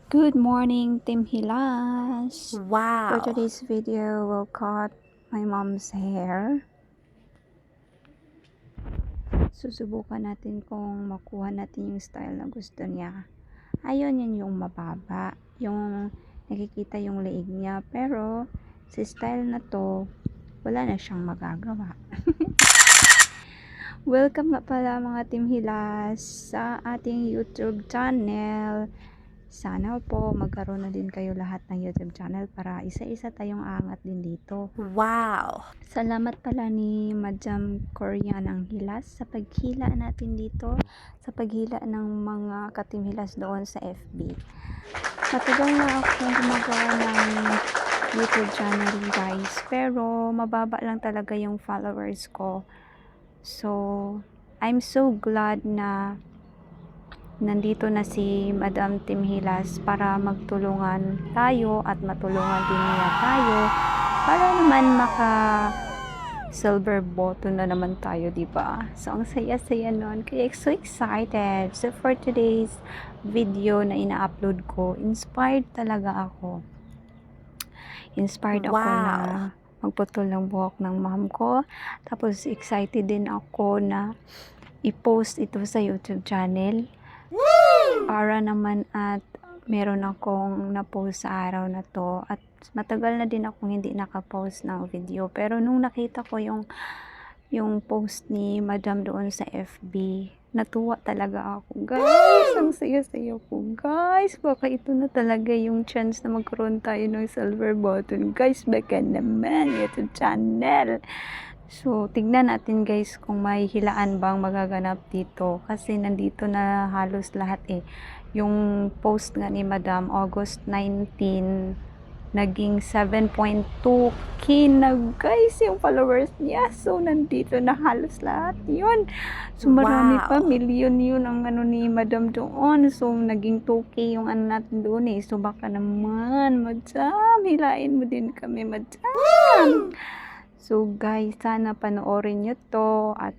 Good morning, Team Hilas! For Wow! today's video, we'll cut my mom's hair. Susubukan natin kung makuha natin yung style na gusto niya. Ayun, yun yung mababa. Yung nakikita yung leeg niya. Pero, sa style na to, wala na siyang magagawa. Welcome nga pala mga Team Hilas sa ating YouTube channel. Sana po magkaroon na din kayo lahat ng YouTube channel para isa-isa tayong aangat din dito. Wow! Salamat pala ni Madam Korea ng Hilas sa paghila natin dito, sa paghila ng mga ka-Team Hilas doon sa FB. Matagal na akong gumagawa ng YouTube channel guys, pero mababa lang talaga yung followers ko. So, I'm so glad na nandito na si Madam Team Hilas para magtulungan tayo at matulungan din niya tayo para naman maka silver button na naman tayo, diba? So, ang saya-saya nun. Kaya so excited. So, for today's video na ina-upload ko, inspired talaga ako. Inspired ako na magputol ng buhok ng mom ko. Tapos, excited din ako na i-post ito sa YouTube channel. Para naman at meron akong na-post sa araw na to at matagal na din akong hindi nakapost ng video, pero nung nakita ko yung post ni Madam doon sa FB, natuwa talaga ako guys. Ang saya-saya ko guys, baka ito na talaga yung chance na magkaroon tayo ng silver button guys. Baka naman YouTube channel. So, tignan natin guys kung may hilaan bang magaganap dito. Kasi nandito na halos lahat eh. Yung post nga ni Madam, August 19, naging 7.2k na guys yung followers niya. So, nandito na halos lahat yun. So, marami pa. Million yun ang ano ni Madam doon. So, naging 2k yung ano natin doon eh. So, baka naman, Madam, hilain mo din kami, Madam. So guys, sana panoorin nyo to at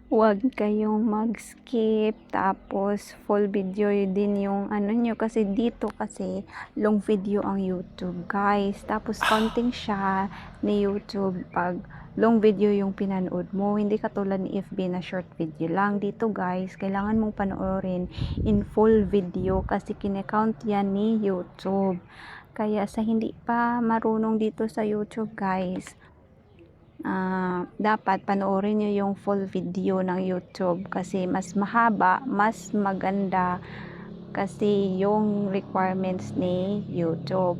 wag kayong mag-skip, tapos full video din yung ano nyo, kasi dito kasi long video ang YouTube guys, tapos counting siya ni YouTube pag long video yung pinanood mo, hindi katulad ni FB na short video lang. Dito guys, kailangan mong panoorin in full video kasi kine-count yan ni YouTube. Kaya sa hindi pa marunong dito sa YouTube guys, dapat panoorin nyo yung full video ng YouTube kasi mas mahaba, mas maganda kasi yung requirements ni YouTube.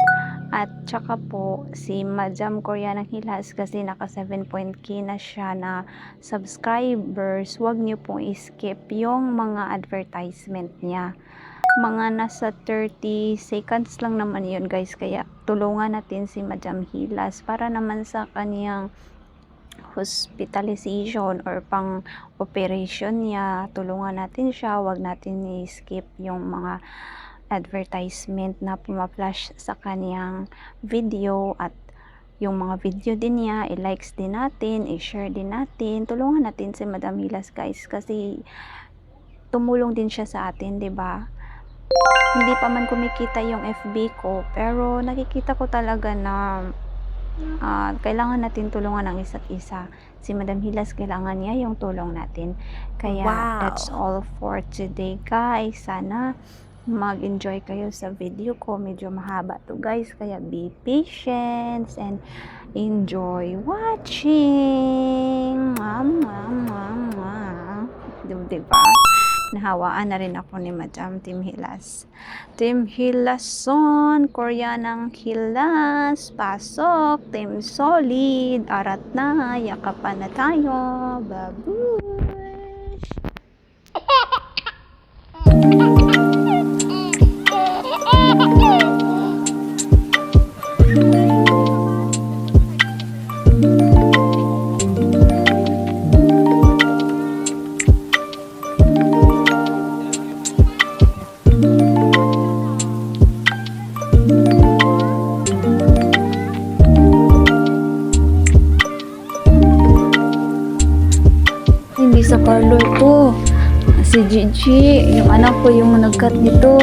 At saka po si Madam Korea ng Hilas, kasi naka 7.k na siya na subscribers, wag nyo pong i-skip yung mga advertisement niya. Mga nasa 30 seconds lang naman yun guys, kaya tulungan natin si Madam Hilas para naman sa kaniyang hospitalization or pang operation niya, tulungan natin siya, wag natin i-skip yung mga advertisement na puma-flash sa kaniyang video. At yung mga video din niya, i-likes din natin, i-share din natin, tulungan natin si Madam Hilas guys, kasi tumulong din siya sa atin, 'di ba? Hindi pa man kumikita yung FB ko, pero nakikita ko talaga na kailangan natin tulungan ang isa't isa. Si Madam Hilas, kailangan niya yung tulong natin. Kaya that's all for today guys. Sana mag-enjoy kayo sa video ko. Medyo mahaba to guys, kaya be patient and enjoy watching. Diba? Nahawaan na rin ako ni Madam Team Hilas. Team Hilason, Korea ng Hilas, pasok, Team Solid, arat na, yakapan na tayo, babush! Hindi sa parlor to. Si Gigi, yung anak ko yung nag-cut nito.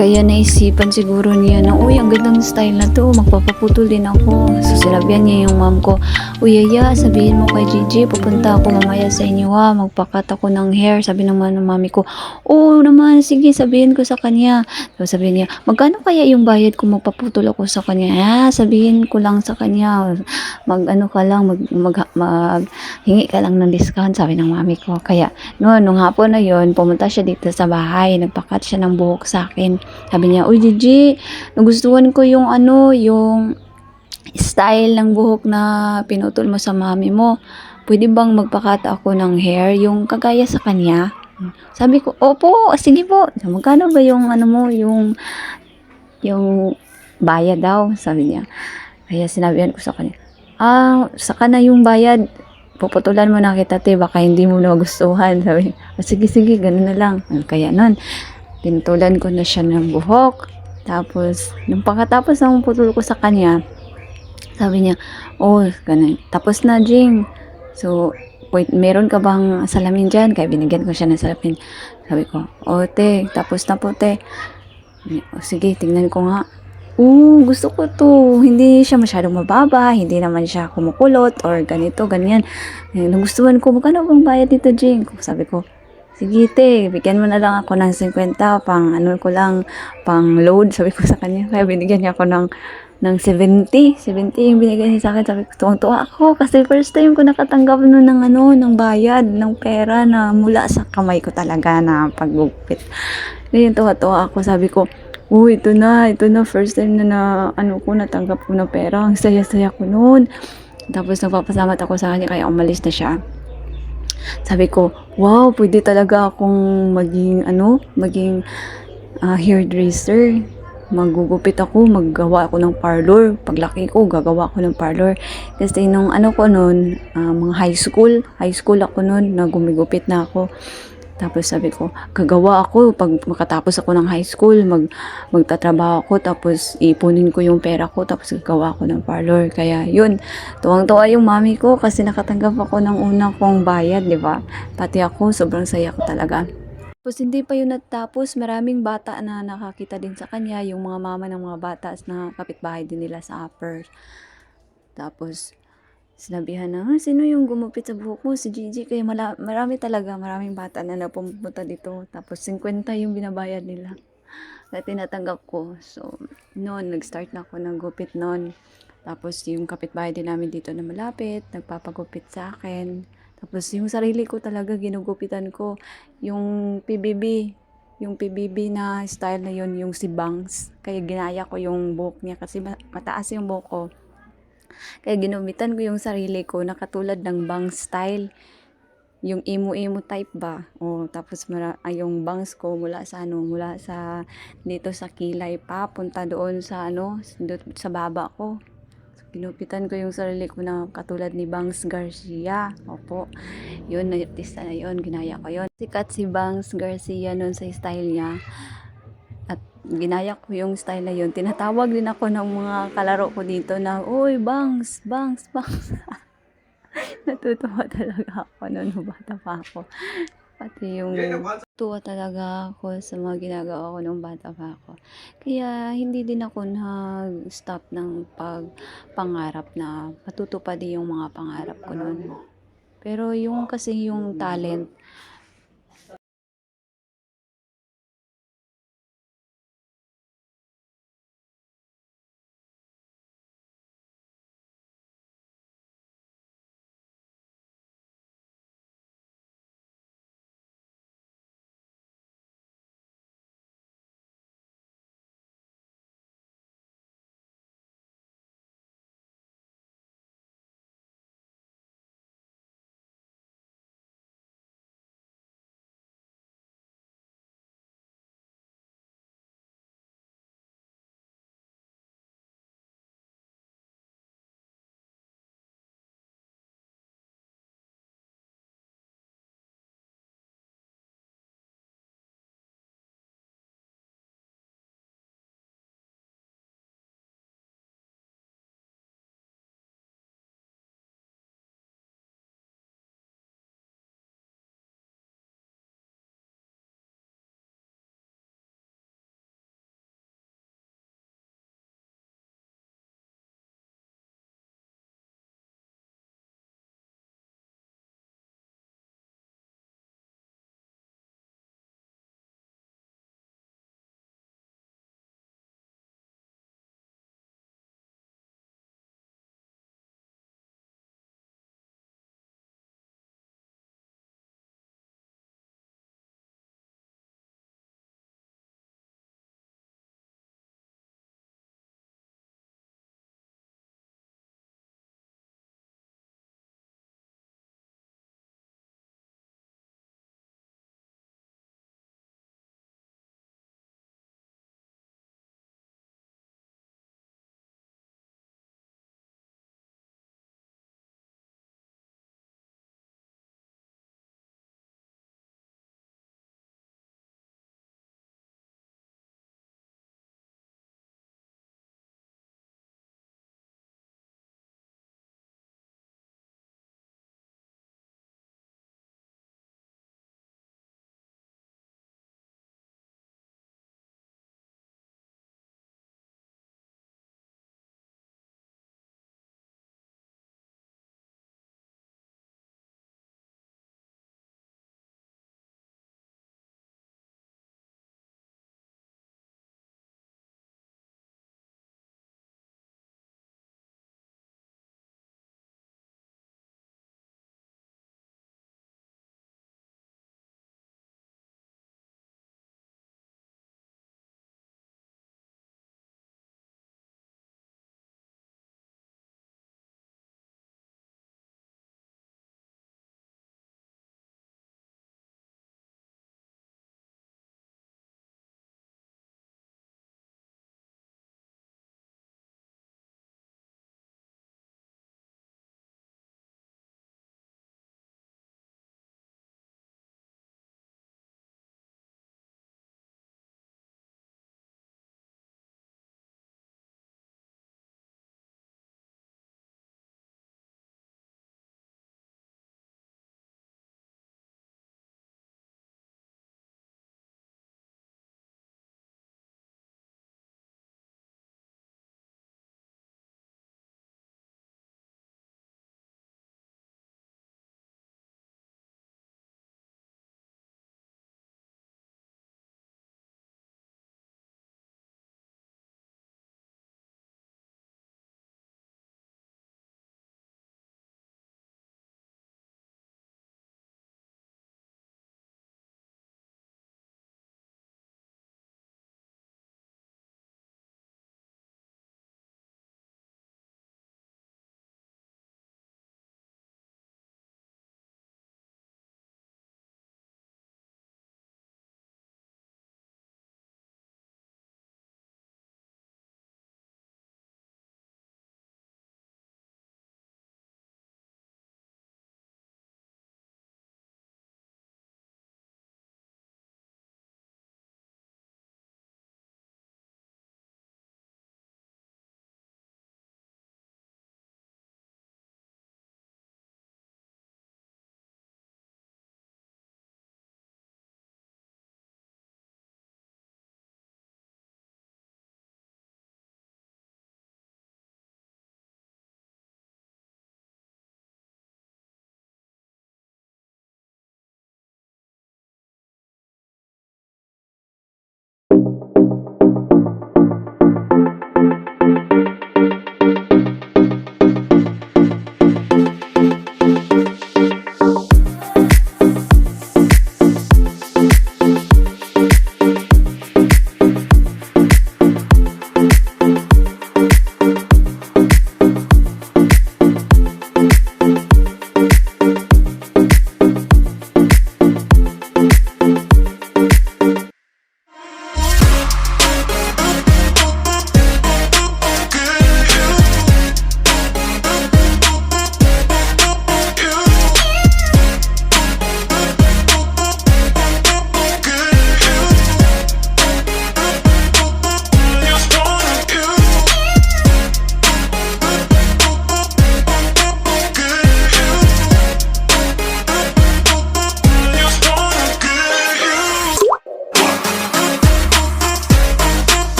Kaya naisipan siguro niya na, uy, ang gandang style na to, magpapaputol din ako. So sinabihan niya yung mom ko, uy, Yaya, sabihin mo kay Gigi, pupunta ako mamaya sa inyo ha, magpakat ako ng hair. Sabi naman ng mami ko, oo naman, sige, sabihin ko sa kanya. So sabihin niya, magkano kaya yung bayad kung magpaputol ako sa kanya? Sabihin ko lang sa kanya, mag-ano ka lang, hingi ka lang ng discount, sabi ng mami ko. Kaya, nung hapon na yon, pumunta siya dito sa bahay, nagpakat siya ng buhok sa akin. Sabi niya, uy Gigi, nagustuhan ko yung yung style ng buhok na pinutol mo sa mami mo. Pwede bang magpakat ako ng hair, yung kagaya sa kanya? Sabi ko, opo, sige po. Magkano ba yung mo, yung bayad daw, sabi niya. Kaya sinabihan ko sa kanya, saka na yung bayad, puputulan mo na kita te, baka hindi mo na gustuhan. Sabi niya, sige, ganun na lang. Kaya nun, pinutulan ko na siya ng buhok. Tapos, nung pagkatapos ng putol ko sa kanya, sabi niya, ganun. Tapos na, Jing. So, meron ka bang salamin dyan? Kaya binigyan ko siya ng salamin. Sabi ko, te, tapos na po, te. Sige, tingnan ko nga. Gusto ko to. Hindi siya masyadong mababa, hindi naman siya kumukulot or ganito, ganyan. Nagustuhan ko, magkano bang bayad dito, Jing? Sabi ko, sige te, bigyan mo na lang ako ng 50, pang pang load, sabi ko sa kanya. Kaya binigyan niya ako ng 70 yung binigyan niya sa akin. Sabi ko, tuwang-tuwa ako kasi first time ko nakatanggap ng bayad, ng pera na mula sa kamay ko talaga na paggugpit. Ngayon tuwa-tuwa ako, sabi ko, ito na, first time na natanggap ko na pera. Ang saya-saya ko noon. Tapos nagpapasalamat ako sa kanya, kaya umalis na siya. Sabi ko, wow, pwede talaga akong maging hairdresser. Magugupit ako, maggawa ako ng parlor. Paglaki ko, gagawa ako ng parlor. Kasi nung ko noon, mga high school ako noon, na gumigupit na ako. Tapos sabi ko, gagawa ako pag makatapos ako ng high school, magtatrabaho ako, tapos ipunin ko yung pera ko, tapos gagawa ako ng parlor. Kaya yun, tuwang-tuwa yung mami ko kasi nakatanggap ako ng una kong bayad, di ba? Pati ako, sobrang saya ko talaga. Tapos hindi pa yun natapos, maraming bata na nakakita din sa kanya, yung mga mama ng mga bata na kapitbahay din nila sa upper. Tapos, sinabihan na, sino yung gumupit sa buhok mo? Si Gigi. Kaya maraming bata na pumunta dito. Tapos 50 yung binabayad nila na tinatanggap ko. So, noon, nag-start na ako ng gupit noon. Tapos yung kapitbahay din namin dito na malapit, nagpapagupit sa akin. Tapos yung sarili ko talaga ginugupitan ko. Yung PBB na style na yun, yung si Bangs. Kaya ginaya ko yung buhok niya kasi mataas yung buhok ko. Kaya ginumitan ko yung sarili ko na katulad ng bang style. Yung emo type ba. Tapos yung bangs ko mula sa dito sa kilay pa, punta doon sa sa baba ko. Ginupitan ko yung sarili ko na katulad ni Bangs Garcia. Opo. Yun, artista na yun. Ginaya ko yun. Sikat si Bangs Garcia nun sa style niya. At ginaya ko yung style na yun. Tinatawag din ako ng mga kalaro ko dito na, uy, Bangs. Natutuwa talaga ako noon, bata pa ako. Pati yung tuwa talaga ako sa mga ginagawa ko nung bata pa ako. Kaya hindi din ako nag-stop ng pangarap na matutupad yung mga pangarap ko noon. Pero yung kasi yung talent,